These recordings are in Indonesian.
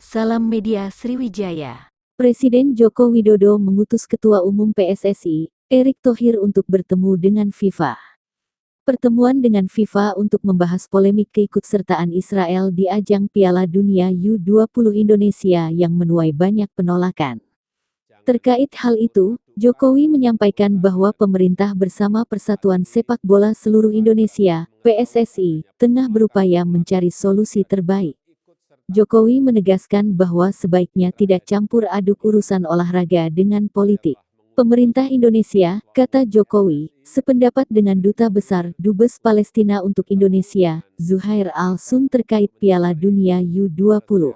Salam Media Sriwijaya. Presiden Joko Widodo mengutus Ketua Umum PSSI, Erick Thohir untuk bertemu dengan FIFA. Pertemuan dengan FIFA untuk membahas polemik keikutsertaan Israel di ajang Piala Dunia U20 Indonesia yang menuai banyak penolakan. Terkait hal itu, Jokowi menyampaikan bahwa pemerintah bersama Persatuan Sepak Bola Seluruh Indonesia, PSSI, tengah berupaya mencari solusi terbaik. Jokowi menegaskan bahwa sebaiknya tidak campur aduk urusan olahraga dengan politik. Pemerintah Indonesia, kata Jokowi, sependapat dengan Duta Besar Dubes Palestina untuk Indonesia, Zuhair Al-Sun terkait Piala Dunia U20.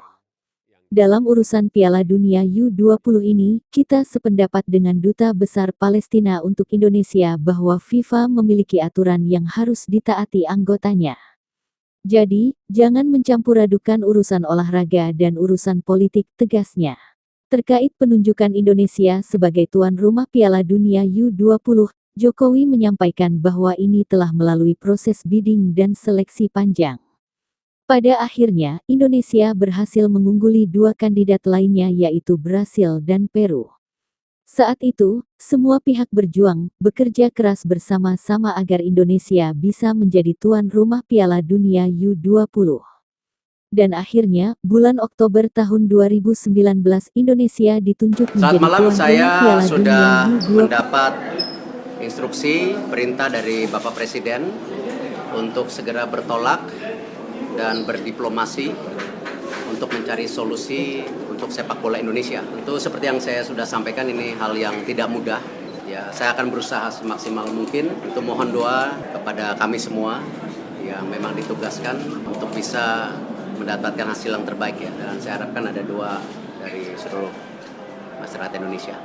Dalam urusan Piala Dunia U20 ini, kita sependapat dengan Duta Besar Palestina untuk Indonesia bahwa FIFA memiliki aturan yang harus ditaati anggotanya. Jadi, jangan mencampuradukan urusan olahraga dan urusan politik, tegasnya. Terkait penunjukan Indonesia sebagai tuan rumah Piala Dunia U20, Jokowi menyampaikan bahwa ini telah melalui proses bidding dan seleksi panjang. Pada akhirnya, Indonesia berhasil mengungguli dua kandidat lainnya yaitu Brasil dan Peru. Saat itu, semua pihak berjuang, bekerja keras bersama-sama agar Indonesia bisa menjadi tuan rumah Piala Dunia U20. Dan akhirnya, bulan Oktober tahun 2019 Indonesia ditunjuk menjadi tuan rumah Piala Dunia U20. Sudah mendapat instruksi, perintah dari Bapak Presiden untuk segera bertolak dan berdiplomasi untuk mencari solusi untuk sepak bola Indonesia. Tentu seperti yang saya sudah sampaikan, ini hal yang tidak mudah. Ya, saya akan berusaha semaksimal mungkin untuk mohon doa kepada kami semua yang memang ditugaskan untuk bisa mendapatkan hasil yang terbaik ya. Dan saya harapkan ada doa dari seluruh masyarakat Indonesia.